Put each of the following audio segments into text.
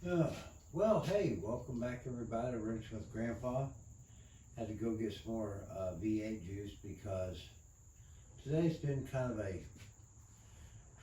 Uh, well, hey, welcome back everybody to Rinse with Grandpa. Had to go get some more V8 juice because today's been kind of a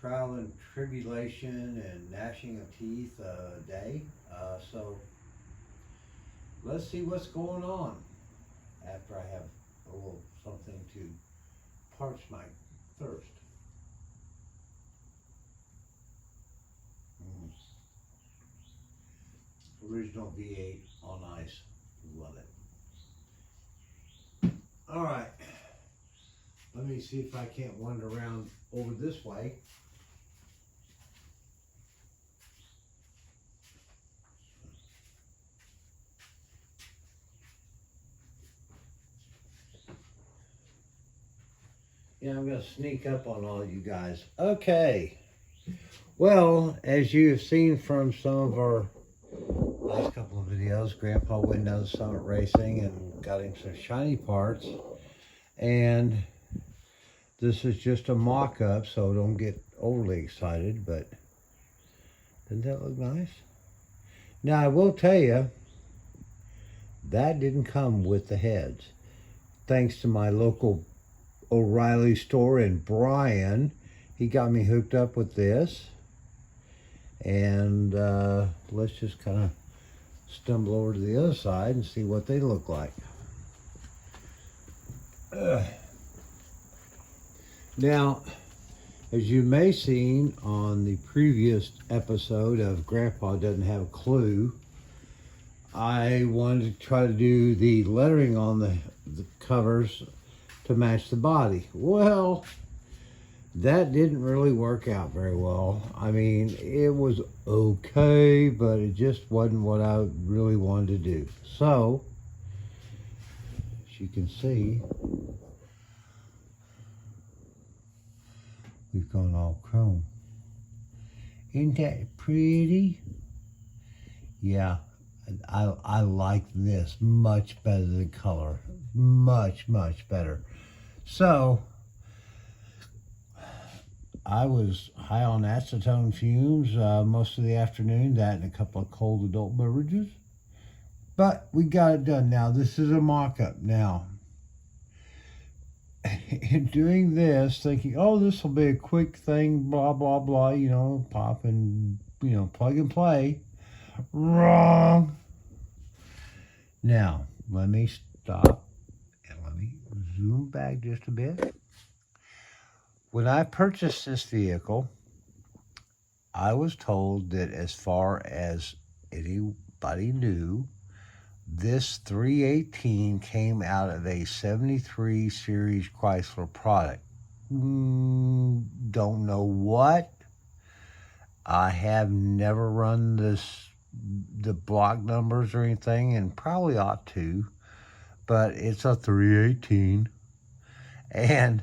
trial and tribulation and gnashing of teeth day. So let's see what's going on after I have a little something to parch my thirst. Mm. Original V8 on ice. Love it. All right. Let me see if I can't wander around over this way. Yeah, I'm going to sneak up on all you guys. Okay. Well, as you have seen from some of our last couple of videos, Grandpa went down to Summit Racing and got him some shiny parts. And this is just a mock-up, so don't get overly excited, but doesn't that look nice? Now, I will tell you, that didn't come with the heads. Thanks to my local O'Reilly store and Brian, he got me hooked up with this. And let's just kind of stumble over to the other side and see what they look like. Now, as you may have seen on the previous episode of Grandpa Doesn't Have a Clue, I wanted to try to do the lettering on the covers to match the body. Well, that didn't really work out very well. I mean, it was okay, but it just wasn't what I really wanted to do. So, as you can see, we've gone all chrome. Isn't that pretty? Yeah, I like this much better than color. Much, much better. So, I was high on acetone fumes most of the afternoon, that and a couple of cold adult beverages. But we got it done now. This is a mock-up now. In doing this, thinking, oh, this will be a quick thing, blah, blah, blah, you know, pop and, you know, plug and play. Wrong. Now, let me stop and let me zoom back just a bit. When I purchased this vehicle, I was told that as far as anybody knew, this 318 came out of a 73 series Chrysler product. Don't know what. I have never run the block numbers or anything, and probably ought to, but it's a 318. And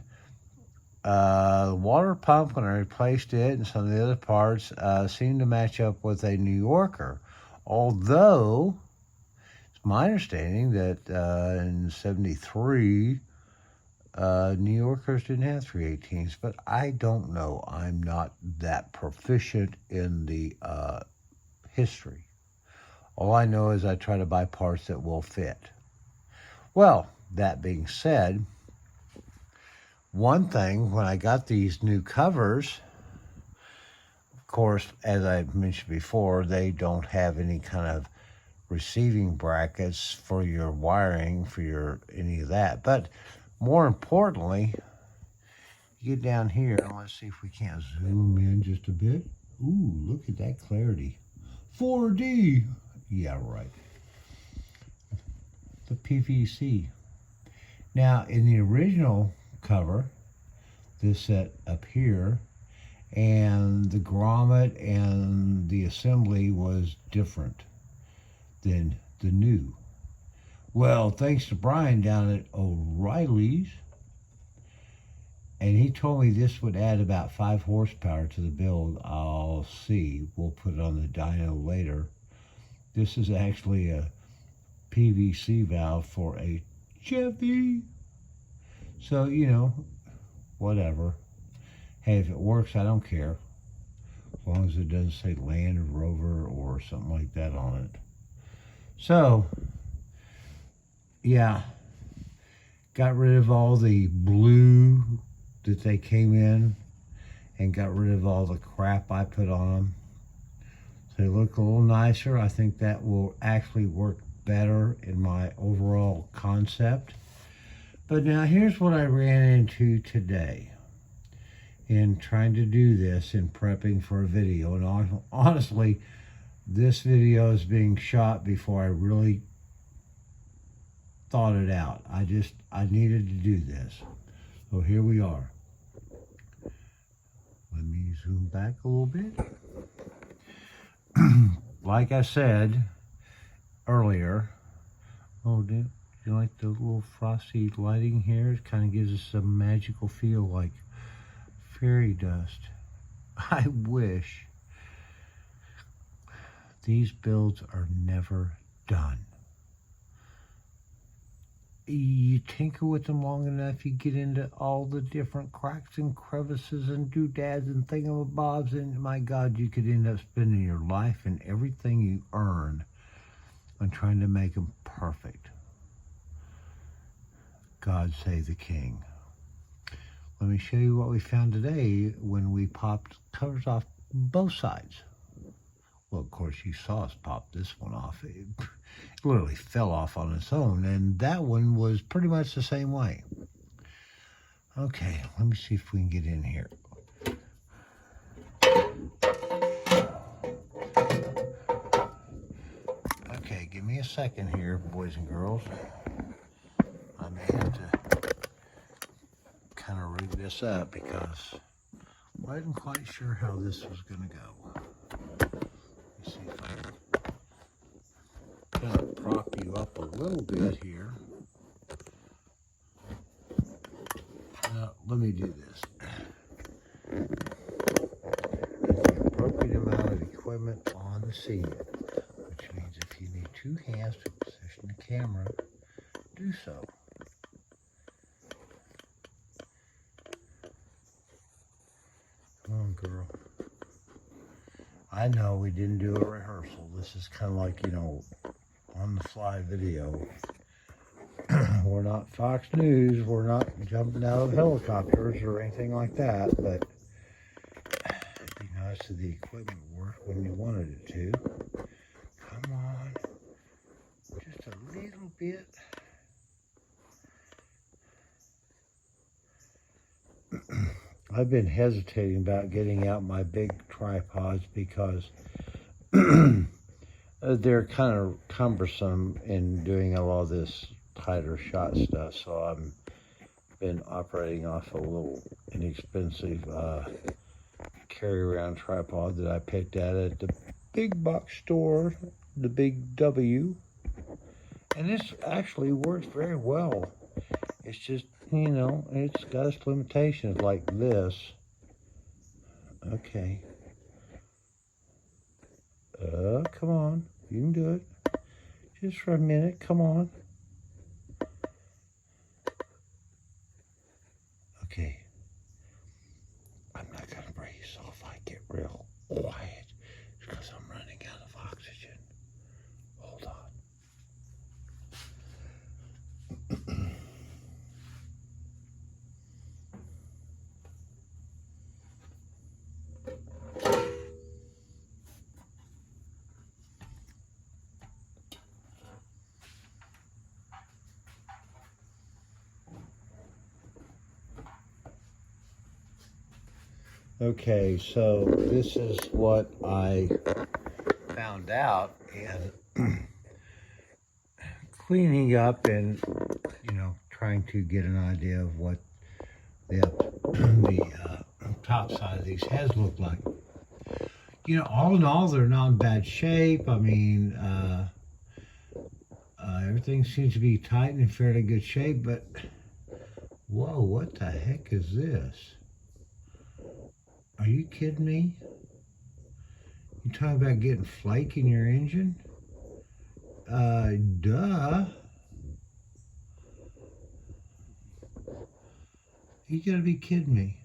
the water pump, when I replaced it and some of the other parts, seemed to match up with a New Yorker. Although, it's my understanding that in 73, New Yorkers didn't have 318s, but I don't know. I'm not that proficient in the history. All I know is I try to buy parts that will fit. Well, that being said, one thing, when I got these new covers, of course, as I mentioned before, they don't have any kind of receiving brackets for your wiring, for your any of that. But more importantly, you get down here, and let's see if we can't zoom in just a bit. Ooh, look at that clarity. 4D. Yeah, right. The PVC. Now, in the original cover, this set up here, and the grommet and the assembly was different than the new. Well, thanks to Brian down at O'Reilly's, and he told me this would add about 5 horsepower to the build. I'll see. We'll put it on the dyno later. This is actually a PVC valve for a Chevy. So, you know, whatever. Hey, if it works, I don't care. as long as it doesn't say Land Rover or something like that on it. So, yeah, got rid of all the blue that they came in and got rid of all the crap I put on them. So they look a little nicer. I think that will actually work better in my overall concept. But now here's what I ran into today in trying to do this and prepping for a video. And honestly, this video is being shot before I really thought it out. I needed to do this. So here we are. Let me zoom back a little bit. Like I said earlier, oh, do you like the little frosty lighting here? It kind of gives us a magical feel like fairy dust. I wish these builds are never done. You tinker with them long enough, you get into all the different cracks and crevices and doodads and thingamabobs, and my God, you could end up spending your life and everything you earn on trying to make them perfect. God save the king. Let me show you what we found today when we popped covers off both sides. Well, of course, you saw us pop this one off. It literally fell off on its own, and that one was pretty much the same way. Okay, let me see if we can get in here. Okay, give me a second here, boys and girls. I may have to kind of rig this up because I wasn't quite sure how this was going to go. Let's see if I can kind of prop you up a little bit here. Now, let me do this. Get the appropriate amount of equipment on the scene, which means if you need two hands to position the camera, do so. Come on, girl. I know we didn't do a rehearsal. This is kind of like, on the fly video. We're not Fox News. We're not jumping out of helicopters or anything like that, but it'd be nice if the equipment worked when you wanted it to. Come on. Just a little bit. I've been hesitating about getting out my big tripods because they're kind of cumbersome in doing a lot of this tighter shot stuff, so I've been operating off a little inexpensive carry around tripod that I picked at the big box store, the Big W, and this actually works very well. It's just, it's got its limitations like this. Okay. Come on. You can do it. Just for a minute. Come on. Okay. I'm not going to breathe, so if I get real quiet, it's because I'm running out of oxygen. Hold on. Okay, so this is what I found out, and cleaning up and, trying to get an idea of what the top side of these heads look like. All in all, they're not in bad shape. I mean, everything seems to be tight and in fairly good shape, but whoa, what the heck is this? Are you kidding me? You talking about getting flake in your engine? Duh. You gotta be kidding me.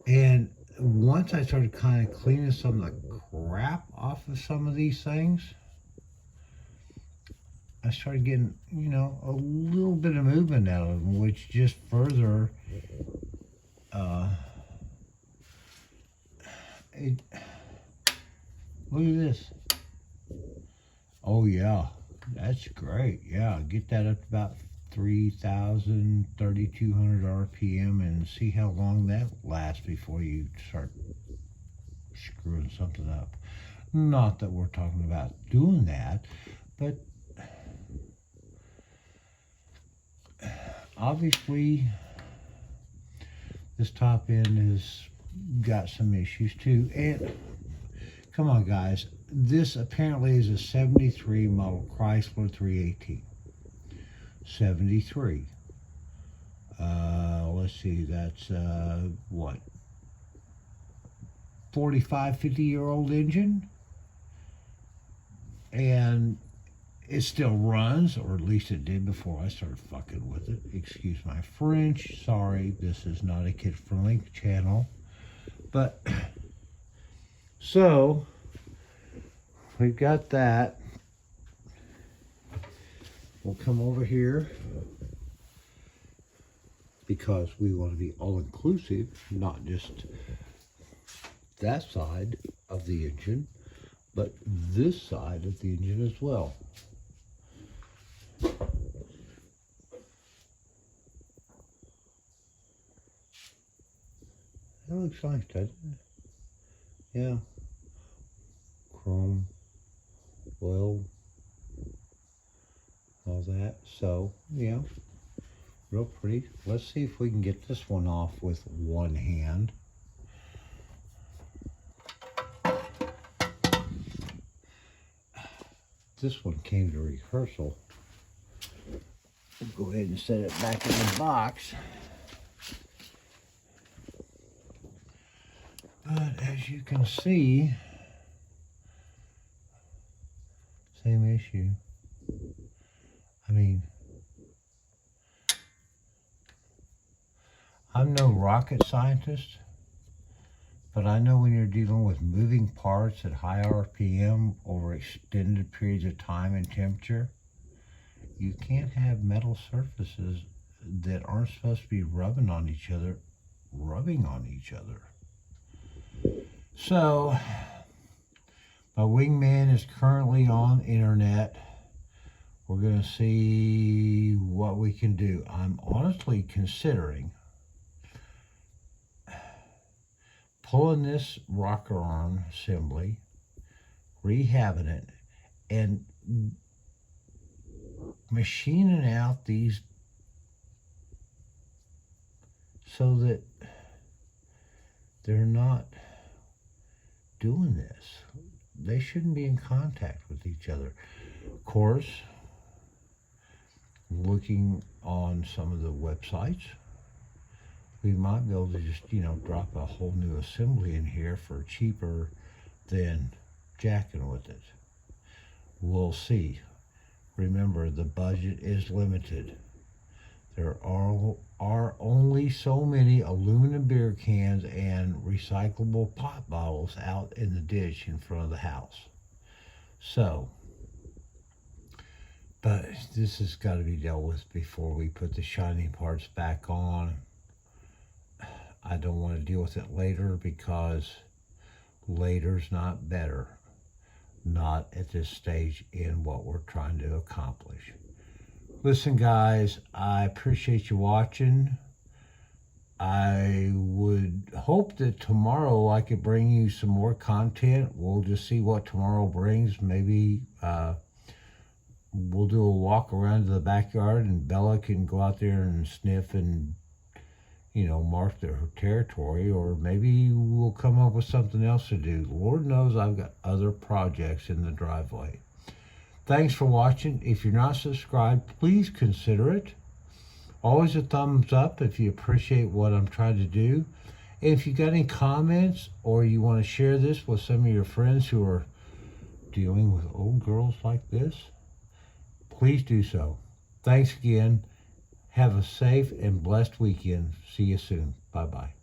And once I started kind of cleaning some of the crap off of some of these things, I started getting, a little bit of movement out of them, which just further, look at this. Oh yeah, that's great. Yeah, get that up to about 3,000, 3,200 RPM and see how long that lasts before you start screwing something up. Not that we're talking about doing that, but obviously this top end has got some issues too. And come on guys, this apparently is a 73 model Chrysler 318. 73. Let's see, that's what, 45, 50-year-old engine, and it still runs, or at least it did before I started fucking with it. Excuse my French. Sorry, this is not a kid-friendly channel. But so we've got that. We'll come over here because we want to be all-inclusive, not just that side of the engine, but this side of the engine as well. That looks nice, doesn't it? Yeah. Chrome, oil, all that. So, yeah, real pretty. Let's see if we can get this one off with one hand. This one came to rehearsal. We'll go ahead and set it back in the box. But as you can see, same issue. I mean, I'm no rocket scientist, but I know when you're dealing with moving parts at high RPM over extended periods of time and temperature, you can't have metal surfaces that aren't supposed to be rubbing on each other. So, my wingman is currently on internet. We're going to see what we can do. I'm honestly considering pulling this rocker arm assembly, rehabbing it, and machining out these so that they're not doing this. They shouldn't be in contact with each other. Of course, looking on some of the websites, we might be able to just, drop a whole new assembly in here for cheaper than jacking with it. We'll see. Remember, the budget is limited. There are only so many aluminum beer cans and recyclable pop bottles out in the ditch in front of the house. So, but this has got to be dealt with before we put the shiny parts back on. I don't want to deal with it later because later's not better. Not at this stage in what we're trying to accomplish. Listen, guys, I appreciate you watching. I would hope that tomorrow I could bring you some more content. We'll just see what tomorrow brings. Maybe we'll do a walk around to the backyard and Bella can go out there and sniff and, mark her territory, or maybe we'll come up with something else to do. Lord knows I've got other projects in the driveway. Thanks for watching. If you're not subscribed, please consider it. Always a thumbs up if you appreciate what I'm trying to do. And if you got any comments or you want to share this with some of your friends who are dealing with old girls like this, please do so. Thanks again. Have a safe and blessed weekend. See you soon. Bye-bye.